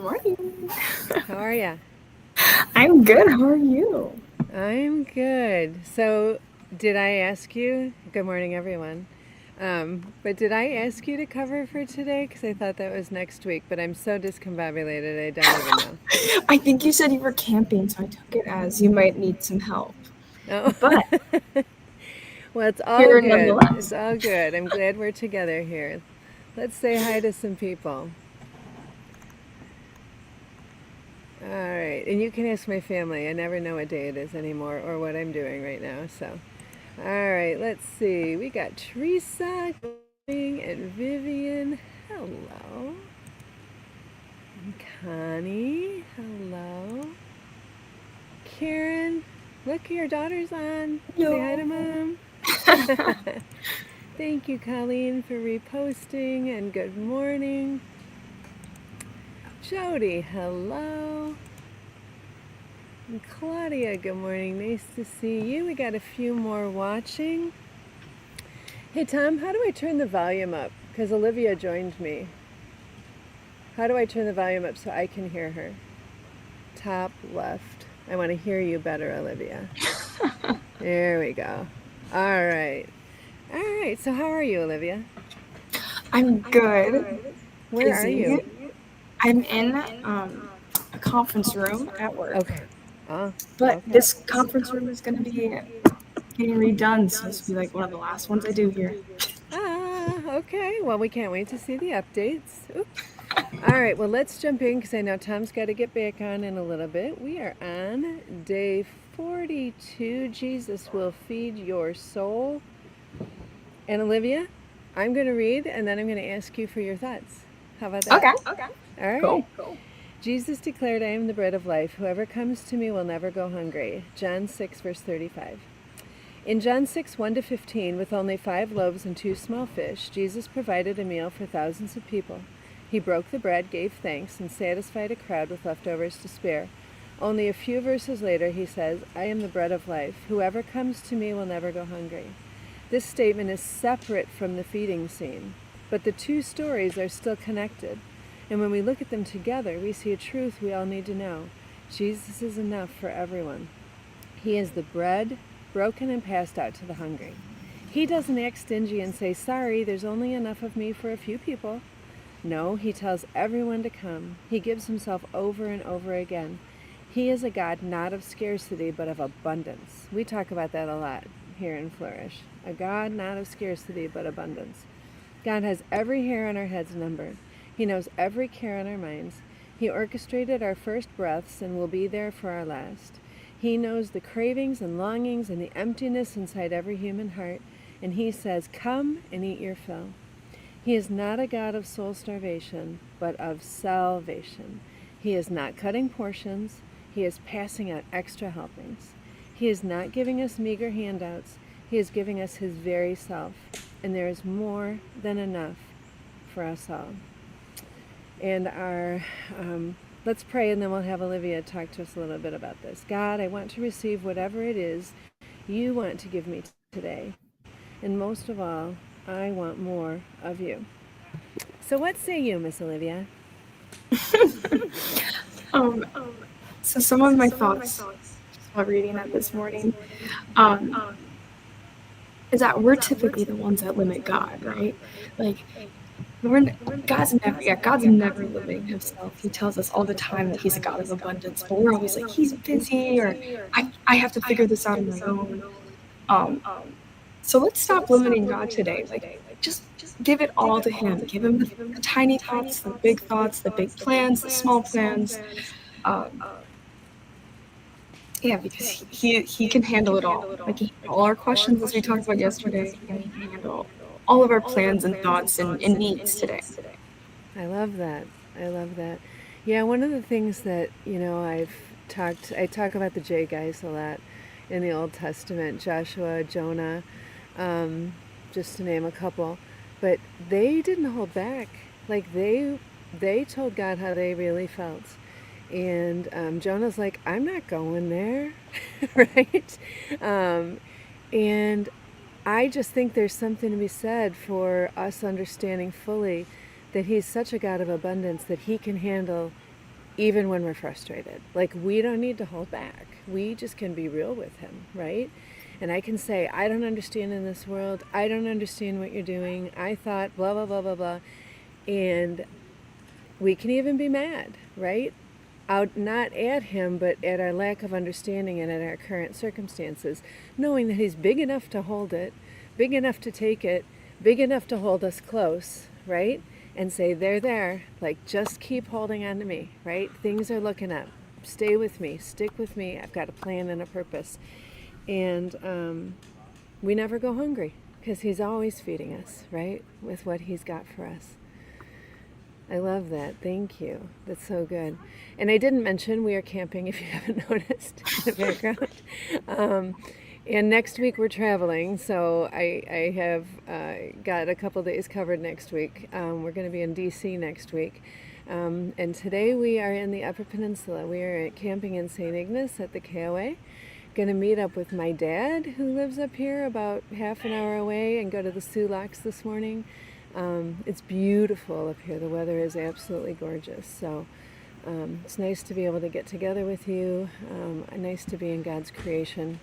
morning. How are ya? I'm good. How are you? I'm good. So, did I ask you? Good morning, everyone. But did I ask you to cover for today? Because I thought that was next week, but I'm so discombobulated, I don't even know. I think you said you were camping, so I took it as you might need some help. Oh, But well, it's all here good. It's nonetheless. all good. I'm glad we're together here. Let's say hi to some people. All right. And you can ask my family. I never know what day it is anymore or what I'm doing right now. So, all right. Let's see. We got Teresa and Vivian. Hello. And Connie. Hello. Karen. Look, your daughter's on. Say hi to Hello. mom. Thank you, Colleen, for reposting and good morning. Jody, hello. And Claudia, good morning. Nice to see you. We got a few more watching. Hey, Tom, how do I turn the volume up? Because Olivia joined me. How do I turn the volume up so I can hear her? Top left. I want to hear you better, Olivia. There we go. All right. All right. So, how are you, Olivia? I'm good. Where are Busy. you? I'm in a conference room at work. Okay. Oh, But okay. this conference room is going to be getting redone, so this will be like one of the last ones I do here. Okay. Well, we can't wait to see the updates. Oops. All right. Well, let's jump in because I know Tom's got to get back on in a little bit. We are on day 42. Jesus will feed your soul. And Olivia, I'm going to read and then I'm going to ask you for your thoughts. How about that? Okay. All right. Cool. Jesus declared, I am the bread of life. Whoever comes to me will never go hungry. John 6, verse 35. In John 6, 1 to 15, with only 5 loaves and 2 small fish, Jesus provided a meal for thousands of people. He broke the bread, gave thanks, and satisfied a crowd with leftovers to spare. Only a few verses later, he says, I am the bread of life. Whoever comes to me will never go hungry. This statement is separate from the feeding scene, but the two stories are still connected. And when we look at them together, we see a truth we all need to know. Jesus is enough for everyone. He is the bread broken and passed out to the hungry. He doesn't act stingy and say, sorry, there's only enough of me for a few people. No, he tells everyone to come. He gives himself over and over again. He is a God not of scarcity, but of abundance. We talk about that a lot here in Flourish. A God not of scarcity, but abundance. God has every hair on our heads numbered. He knows every care on our minds. He orchestrated our first breaths and will be there for our last. He knows the cravings and longings and the emptiness inside every human heart, and he says, come and eat your fill. He is not a God of soul starvation, but of salvation. He is not cutting portions. He is passing out extra helpings. He is not giving us meager handouts. He is giving us his very self. And there is more than enough for us all. And let's pray, and then we'll have Olivia talk to us a little bit about this. God, I want to receive whatever it is you want to give me today. And most of all, I want more of you. So what say you, Miss Olivia? Um, so some of my thoughts just while reading that this morning um, is that we're typically the ones that limit God, right? Like we're God's never limiting himself. He tells us all the time that he's a God of abundance, but we're always like he's busy or I have to figure this out on my own. Um, so let's stop limiting God today. Like just give it all to him. Give him the tiny thoughts, the big plans, the small plans. Um, yeah, because he can handle it all. Like all our questions, as we talked about yesterday, and he can handle all of our plans and thoughts and needs today. I love that. I love that. Yeah, one of the things that, I talk about the J guys a lot in the Old Testament, Joshua, Jonah, um, just to name a couple. But they didn't hold back. Like they told God how they really felt. And Jonah's like, I'm not going there, right? Um, and I just think there's something to be said for us understanding fully that he's such a God of abundance that he can handle even when we're frustrated. Like, we don't need to hold back. We just can be real with him, right? And I can say, I don't understand in this world. I don't understand what you're doing. I thought blah, blah, blah, blah, blah. And we can even be mad, right? Out, not at him, but at our lack of understanding and at our current circumstances, knowing that he's big enough to hold it, big enough to take it, big enough to hold us close, right? And say, there, like, just keep holding on to me, right? Things are looking up. Stay with me, stick with me. I've got a plan and a purpose. And we never go hungry because he's always feeding us, right? With what he's got for us. I love that. Thank you. That's so good. And I didn't mention we are camping, if you haven't noticed, in the background. And next week we're traveling, so I have got a couple days covered next week. We're going to be in D.C. next week. And today we are in the Upper Peninsula. We are camping in St. Ignace at the KOA. Going to meet up with my dad, who lives up here about half an hour away, and go to the Sulaks this morning. It's beautiful up here. The weather is absolutely gorgeous. So it's nice to be able to get together with you. Nice to be in God's creation.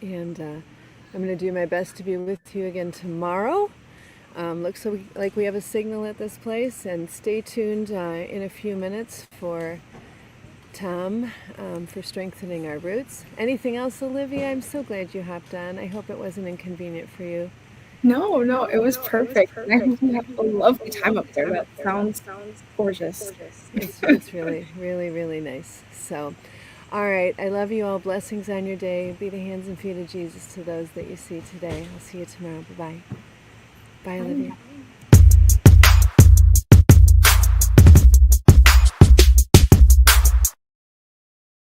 And I'm going to do my best to be with you again tomorrow. Looks like we have a signal at this place. And stay tuned in a few minutes for Tom for strengthening our roots. Anything else, Olivia? I'm so glad you hopped on. I hope it wasn't inconvenient for you. No, it was perfect. And I hope you have a lovely time up there. That sounds gorgeous. It's really, really, really nice. So, all right. I love you all. Blessings on your day. Be the hands and feet of Jesus to those that you see today. I'll see you tomorrow. Bye-bye. Bye, Olivia.